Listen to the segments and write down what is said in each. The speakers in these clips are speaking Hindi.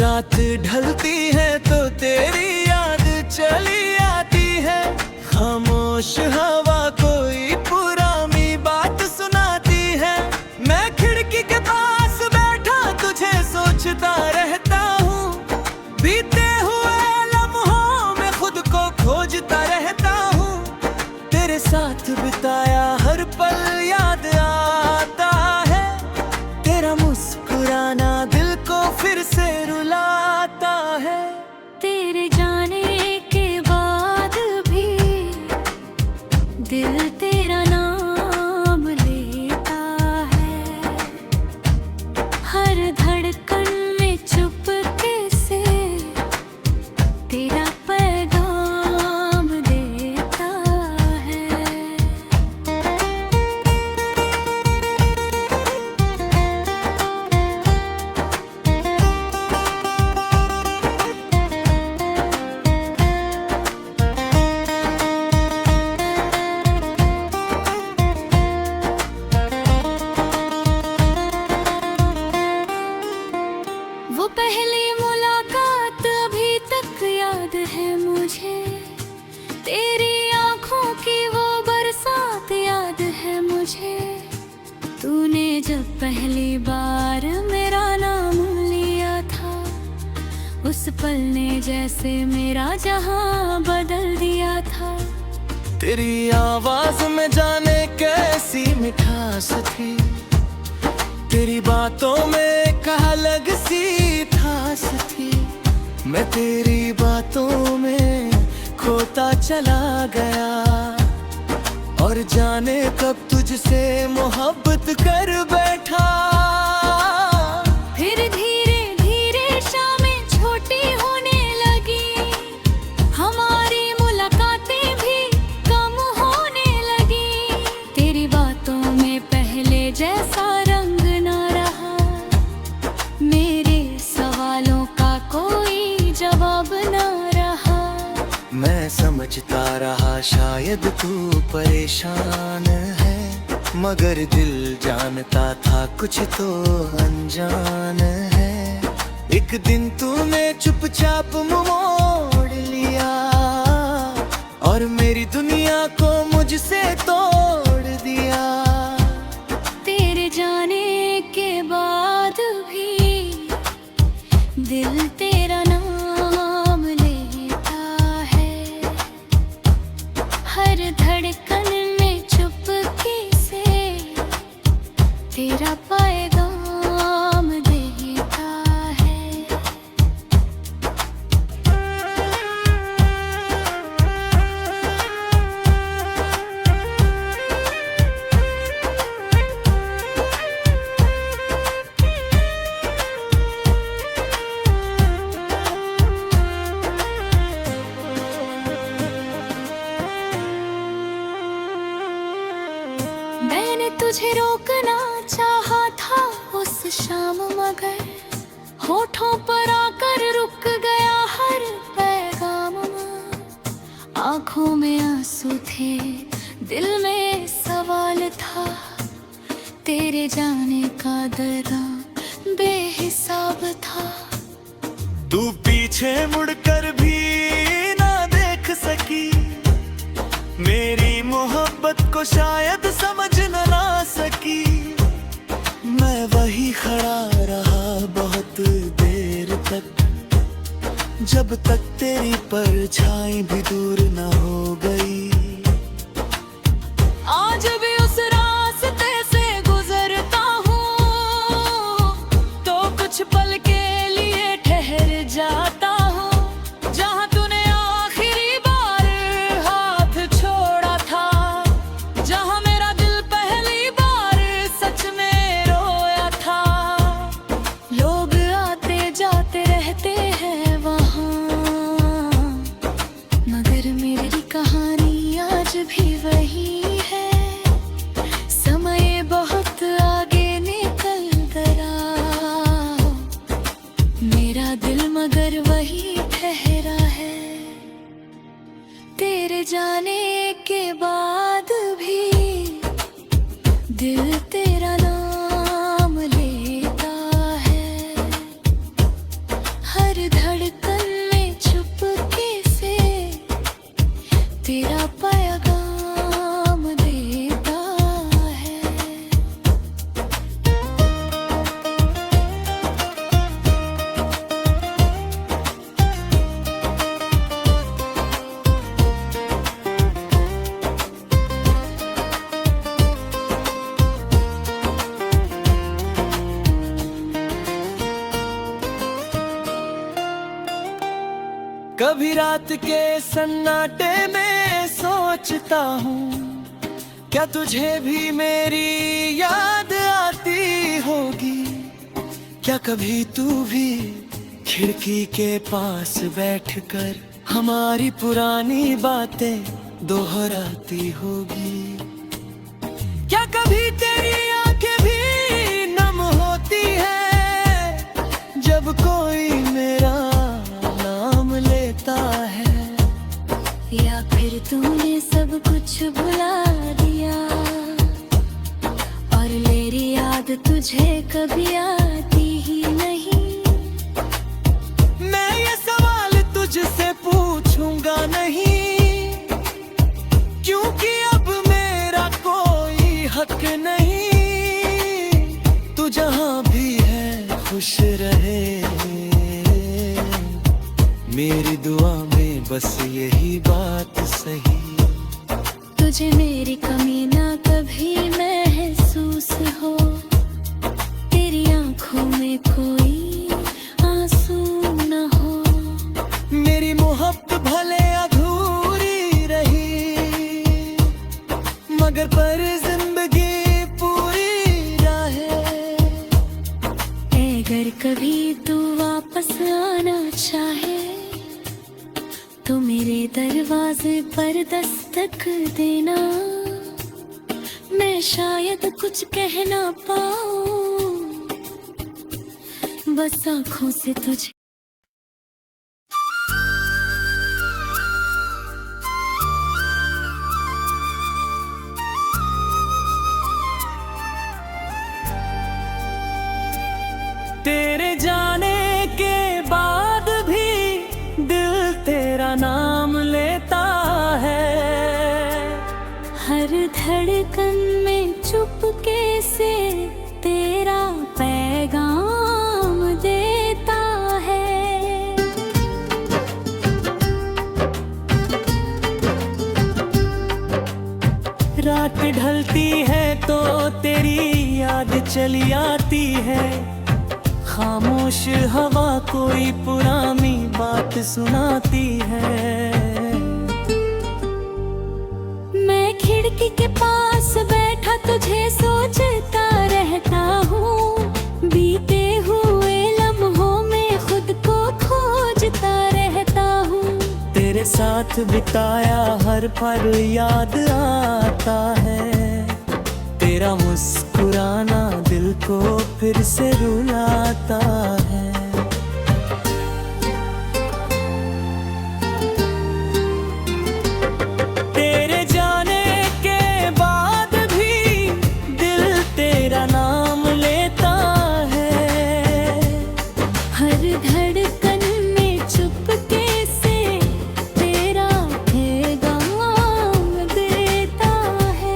रात ढलती है तो तेरी याद चली आती है। खामोश हवा कोई पुरानी बात सुनाती है। मैं खिड़की के पास बैठा तुझे सोचता रहता हूँ। बीते हुए लम्हों में खुद को खोजता रहता हूँ। तेरे साथ बिताया हर पल याद आता है। तेरा मुस्कुराना दिल को फिर से रुलाता है। तेरे जाने के बाद भी दिल तेरा नाम लेता है। हर धड़कन में चुपके से तेरा पैगाम देता है। वो पहली मुलाकात अभी तक याद है मुझे। तेरी आंखों की वो बरसात याद है मुझे। तूने जब पहली बार मेरा नाम लिया था, उस पल ने जैसे मेरा जहां बदल दिया था। तेरी आवाज में जाने कैसी मिठास थी। तेरी बातों में एक अलग सी ठास थी। मैं तेरी बातों में खोता चला गया। और जाने कब तुझसे मोहब्बत कर बैठा। फिर धीरे धीरे शामें छोटी होने लगी। हमारी मुलाकातें भी कम होने लगी। तेरी बातों में पहले जैसा रंग ना रहा। मेरे सवालों का कोई जवाब ना रहा। मैं समझता रहा शायद तू परेशान है। मगर दिल जानता था कुछ तो अनजान है। एक दिन तूने चुपचाप मुंह मोड़ लिया। और मेरी दुनिया को मुझसे तोड़ दिया। तेरे जाने के बाद भी दिल तेरा नाम लेता है। हर धड़कन में चुपके से तेरा पैगाम देता है। मैंने तुझे रोकना चाहा था उस शाम, मगर होठों पर आकर रुक गया हर पैगाम। आंखों में आंसू थे, दिल में सवाल था। तेरे जाने का दर्द बेहिसाब था। तू पीछे मुड़कर भी ना देख सकी। मेरी मोहब्बत को शायद समझ ना सकी। मैं वही खड़ा रहा बहुत देर तक, जब तक तेरी परछाई भी दूर न हो गई। आज भी उस रास्ते से गुजरता हूँ तो कुछ पल के लिए ठहर जाता हूँ। जहाँ तूने आखिरी बार हाथ छोड़ा था, जहाँ मेरा दिल पहली बार सच में रोया था। लोग आते जाते रहते हैं वहाँ, मगर मेरी कहानी आज भी वही है। समय बहुत आगे निकल गया, मेरा दिल मगर वही ठहरा है। तेरे जाने के बाद भी दिल तेरा नाम लेता है। हर धड़कन में चुपके से तेरा पैगाम देता है। कभी रात के सन्नाटे में सोचता हूँ, क्या तुझे भी मेरी याद आती होगी? क्या कभी तू भी खिड़की के पास बैठकर हमारी पुरानी बातें दोहराती होगी? क्या कभी तेरी आंखें भी नम होती है जब कोई मेरा नाम लेता है? या फिर तूने सब कुछ भुला दिया और मेरी याद तुझे कभी आती ही नहीं? मैं ये सवाल तुझसे पूछूंगा नहीं, क्योंकि अब मेरा कोई हक नहीं। तू जहाँ भी है खुश रहे, मेरी दुआ में बस यही बात सही। तुझे मेरी कमी ना कभी महसूस हो, तेरी आंखों में कोई आंसू न हो। मेरी मोहब्बत भले अधूरी रही, मगर पर जिंदगी पूरी रहे। अगर कभी तू वापस आना चाहे तो मेरे दरवाजे पर दस्तक देना। मैं शायद कुछ कह ना पाऊं, बस आंखों से तुझे तेरे जाने के बाद भी दिल तेरा नाम लेता है। हर धड़कन में चुपके से तेरा पैगाम देता है। रात ढलती है तो तेरी याद चली आती है, खामोश हवा कोई पुरानी बात सुनाती है। मैं खिड़की के पास बैठा तुझे सोचता रहता हूँ, बीते हुए लम्हों में खुद को खोजता रहता हूँ। तेरे साथ बिताया हर पल याद आता है, तेरा मुस्कुराना दिल को फिर से रुलाता है। तेरे जाने के बाद भी दिल तेरा नाम लेता है। हर धड़कन में चुपके से तेरा पैगाम देता है।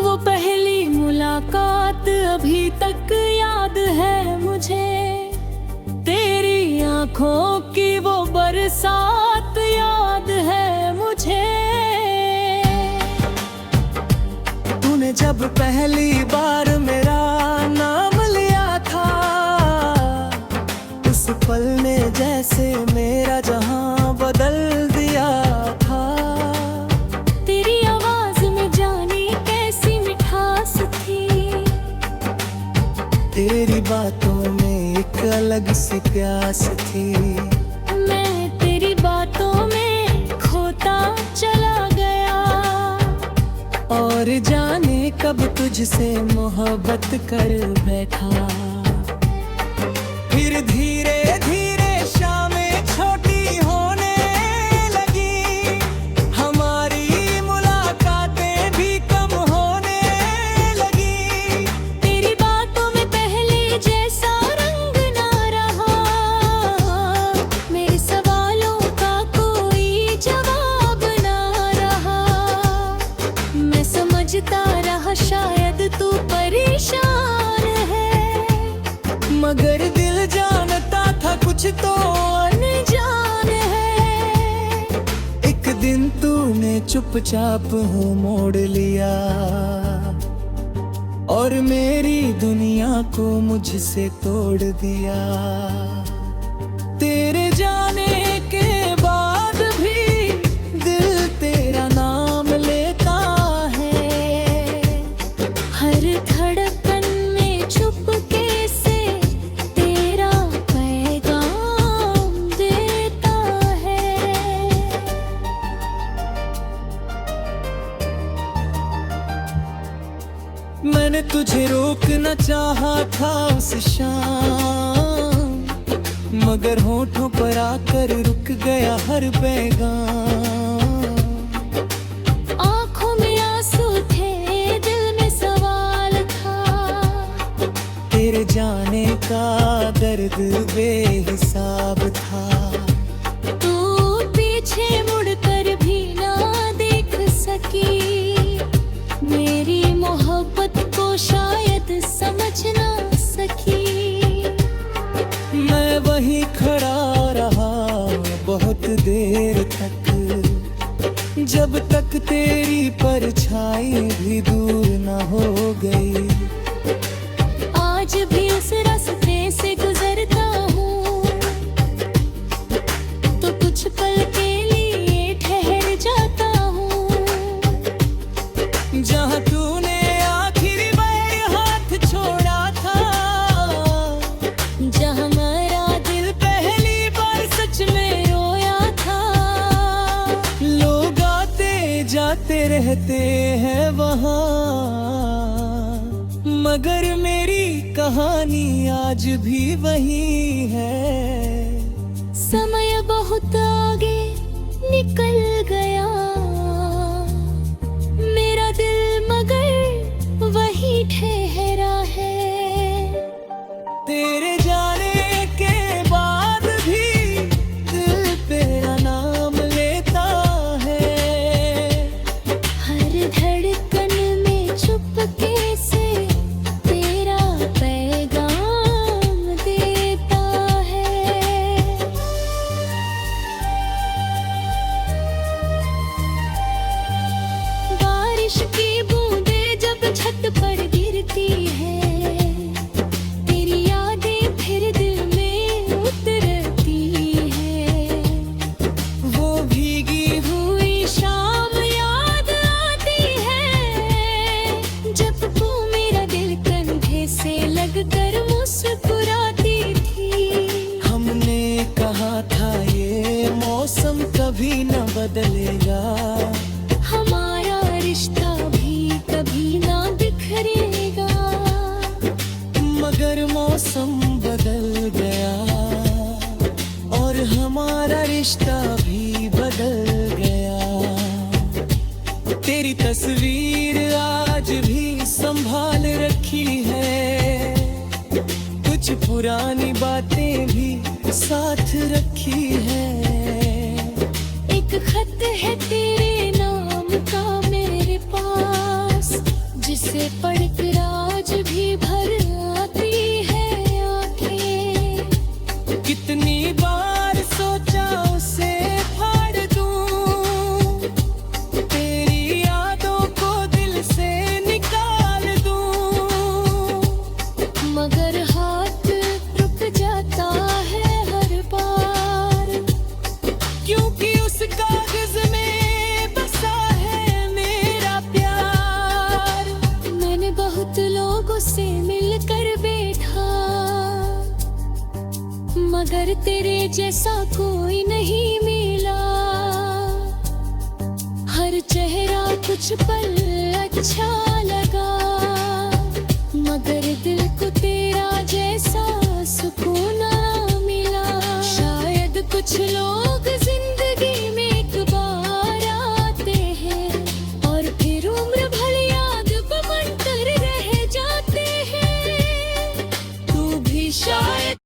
वो पहली मुलाकात अभी तक याद है मुझे, तेरी आंखों की वो बरसात याद है मुझे। तूने जब पहली बार मेरा नाम लिया था, उस पल ने जैसे मेरा जहां बदल दिया था। तेरी आवाज में जाने कैसी मिठास थी, तेरी बातों में एक अलग सी प्यास थी। मैं तेरी बातों में खोता चला गया, और जाने कब तुझसे मोहब्बत कर बैठा। फिर धीरे धीरे शामें छोटी होने लगी, हमारी मुलाकातें भी कम होने लगी। तेरी बातों में पहले जैसा रंग ना रहा, मेरे सवालों का कोई जवाब ना रहा। मैं समझता रहा शायद तू परेशान है, मगर दिल जानता था कुछ तो अनजान है। एक दिन तूने चुपचाप मुंह मोड़ लिया और मेरी दुनिया को मुझसे तोड़ दिया। तेरे जाने के बाद भी दिल तेरा नाम लेता है, हर धड़कन में चुपके से तेरा पैगाम देता है। मैंने तुझे रोकना चाहा था उस शाम, मगर होठों पर आकर रुक गया हर पैगाम। आँखों में आंसू थे, दिल में सवाल था, तेरे जाने का दर्द बेहिसाब था। तू पीछे मुड़कर भी ना देख सकी, मेरी मोहब्बत को शायद समझ ना सकी। मैं वहीं खड़ा रहा बहुत देर तक, जब तक तेरी परछाई भी दूर न हो गई। आज भी उस रास्ते से गुजरता हूँ, तो कुछ पल के लिए ठहर जाता हूँ। जहाँ तूने आखिरी बार हाथ छोड़ा था, जहाँ मेरा दिल पहली बार सच में रोया था। लोग आते जाते रहते हैं वहाँ, मगर मेरी कहानी आज भी वही है। समय बहुत आगे निकल गया, मेरा दिल मगर वही ठहरा है। तेरे जाने के बाद भी दिल तेरा नाम लेता है, हर धड़कन में चुपके से तेरा पैगाम देता है। बारिश की बूंदें जब छत पर गिरती है, तेरी यादें फिर दिल में उतरती है। वो भीगी हुई शाम याद आती है, जब तू मेरा दिल कंधे से लगकर मुस्कुराती थी। हमने कहा था ये मौसम कभी न बदलेगा, हमारा रिश्ता भी कभी ना बिखरेगा। मगर मौसम बदल गया और हमारा रिश्ता भी बदल गया। तेरी तस्वीर आज भी संभाल रखी है, कुछ पुरानी बातें भी साथ रखी है। एक खत है तेरे नाम का मेरे पास, जिसे पढ़कर आज भी भर आती है आंखें। कितनी बार सोचा उसे फाड़ दूं, तेरी यादों को दिल से निकाल दूं, मगर हाथ रुक जाता है हर बार, क्योंकि उस कागज में बसा है मेरा प्यार। मैंने बहुत लोगों से मिलकर बैठा, मगर तेरे जैसा कोई नहीं मिला। हर चेहरा कुछ पल अच्छा लगा, मगर दिल को तेरा जैसा सुकून ना कुछ लोग जिंदगी में एक बार आते हैं और फिर उम्र भर याद बनकर रह जाते हैं। तू भी शायद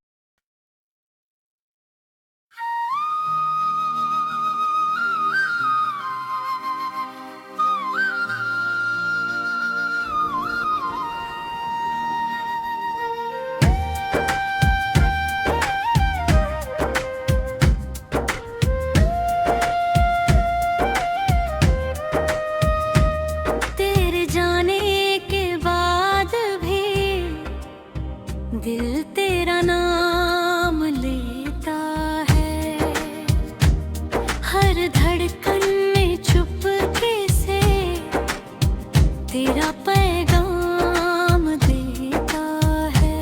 दिल तेरा नाम लेता है, हर धड़कन में चुपके से तेरा पैगाम देता है।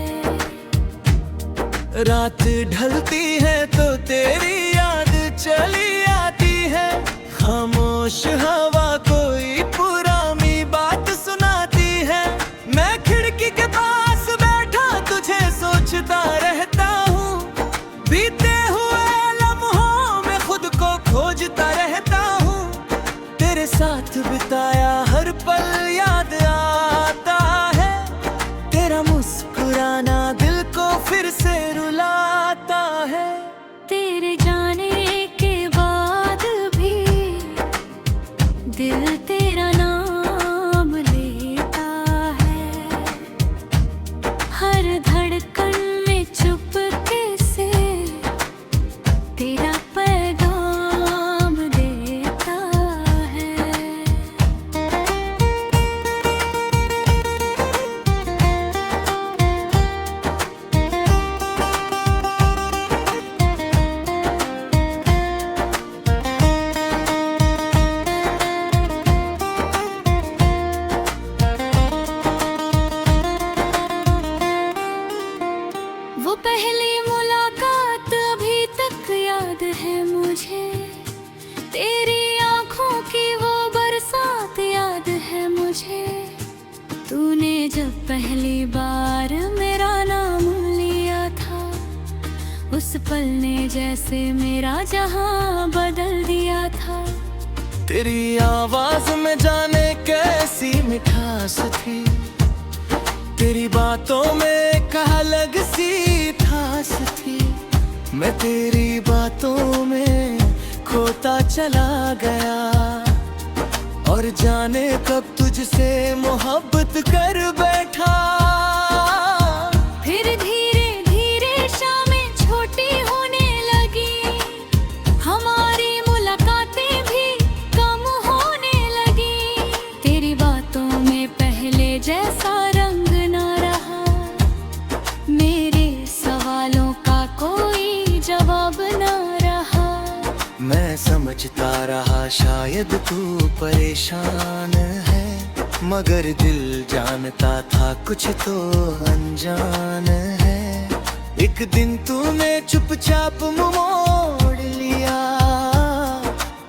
रात ढलती है तो तेरी याद चली आती है, खामोश हवा कोई पुरानी बात सुनाती है। मैं खिड़की के पास बैठा तुझे सोचता रहता हूँ, बीते हुए लम्हों में खुद को खोजता रहता हूँ। तेरे साथ बिताया हर पल याद आता है, तेरा मुस्कुराना दिल को फिर से रुलाता है। तेरे जाने के बाद भी दिल तेरा नाम लेता है, हर धड़कन में चुपके से तेरा पैगाम देता है। वो पहली मुलाकात अभी तक याद है मुझे, तेरी आंखों की वो बरसात याद है मुझे। तूने जब पहली बार मेरा नाम लिया था, उस पल ने जैसे मेरा जहां बदल दिया था। तेरी आवाज में जाने कैसी मिठास थी, तेरी बातों में एक अलग सी ठास थी। मैं तेरी बातों में खोता चला गया, और जाने कब तुझसे मोहब्बत कर बैठा। फिर धीरे धीरे शामें छोटी होने लगी, हमारी मुलाकातें भी कम होने लगी। तेरी बातों में पहले जैसा रंग ना रहा, मेरे सवालों का कोई जवाब ना रहा। मैं समझता रहा शायद तू परेशान है, मगर दिल जानता था कुछ तो अनजान है। एक दिन तूने चुपचाप मुंह मोड़ लिया,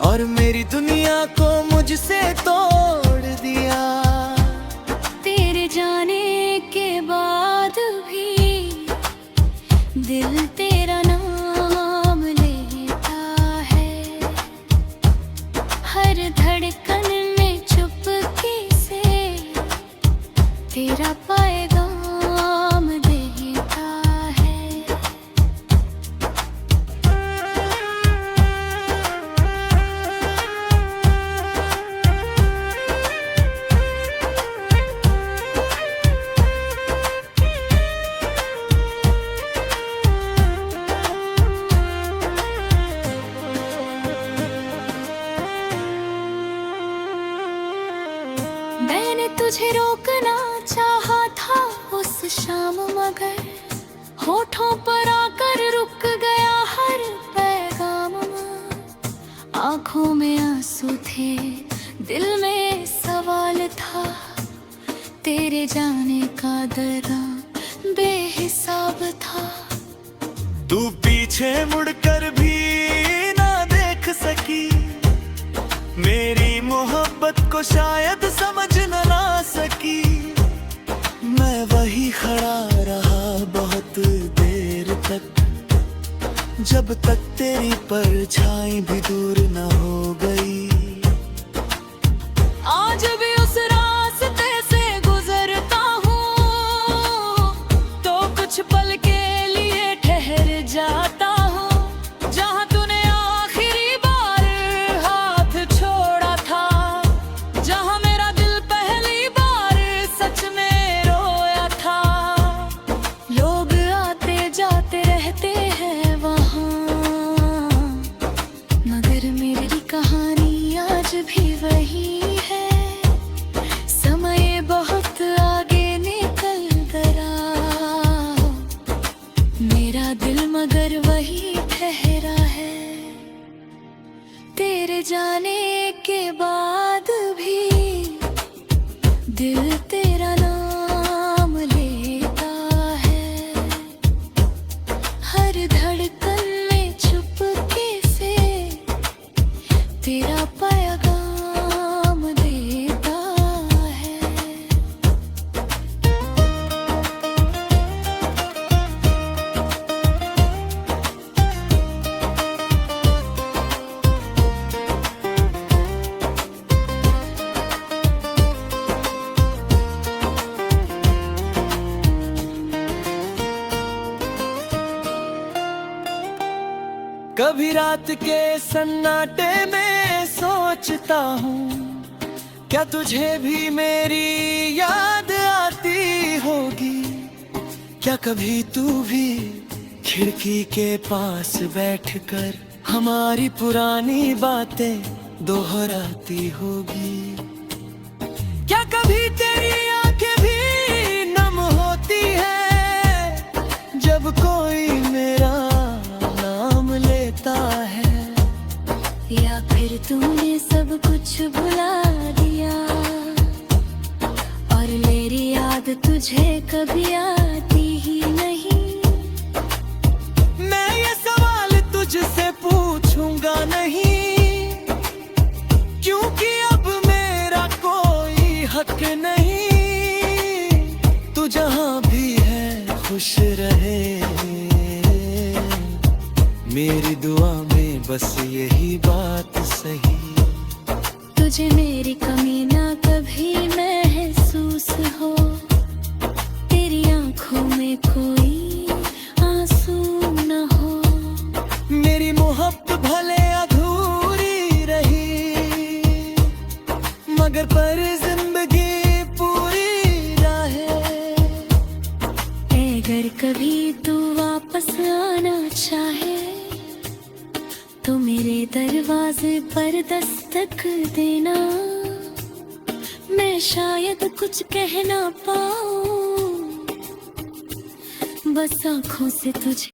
और मेरी दुनिया को मुझसे तोड़ दिया। तेरे जाने के बाद भी दिल तेरा नाम लेता है, हर धड़कन में चुपके से तेरा पैगाम देता है। मैंने तुझे रोकना चाहा था उस शाम, मगर होठों पर आकर रुक गया हर पैगाम। आंखों में आंसू थे, दिल में सवाल था, तेरे जाने का दर्द बेहिसाब था। तू पीछे मुड़कर भी ना देख सकी, मेरी मोहब्बत को शायद समझ न ला सकी। मैं वही खड़ा रहा बहुत देर तक, जब तक तेरी परछाई भी दूर न हो गई। आज भी उस रास्ते से गुजरता हूँ तो कुछ पल के लिए ठहर जाता हूँ। जहाँ तूने आखिरी बार हाथ छोड़ा था, जहाँ मेरा दिल पहली बार सच में रोया था। लोग आते जाते रहते हैं वहाँ, मगर मेरी कहानी आज भी वही है। समय बहुत आगे निकल गया, मेरा दिल मगर वही ठहरा है। तेरे जाने के बाद भी दिल तेरा नाम लेता है। हर धड़कन में चुपके से तेरा पैगाम देता है। कभी रात के सन्नाटे में सोचता हूँ, क्या तुझे भी मेरी याद आती होगी। क्या कभी तू भी खिड़की के पास बैठकर हमारी पुरानी बातें दोहराती होगी। क्या कभी तेरी आंखें भी नम होती है जब कोई मेरा नाम लेता है। या फिर तूने सब कुछ भुला दिया और मेरी याद तुझे कभी आती ही नहीं। मैं ये सवाल तुझसे पूछूंगा नहीं, क्योंकि अब मेरा कोई हक नहीं। तू जहाँ भी है खुश रहे, मेरी दुआ में बस यही बात सही। तुझे मेरी कमी ना कभी महसूस हो, तेरी आंखों में कोई आंसू न हो। मेरी मोहब्बत भले अधूरी रही, मगर पर जिंदगी पूरी रहे। अगर कभी तू वापस आना चाहे तो मेरे दरवाजे पर दस्तक देना। मैं शायद कुछ कह ना पाऊं, बस आंखों से तुझे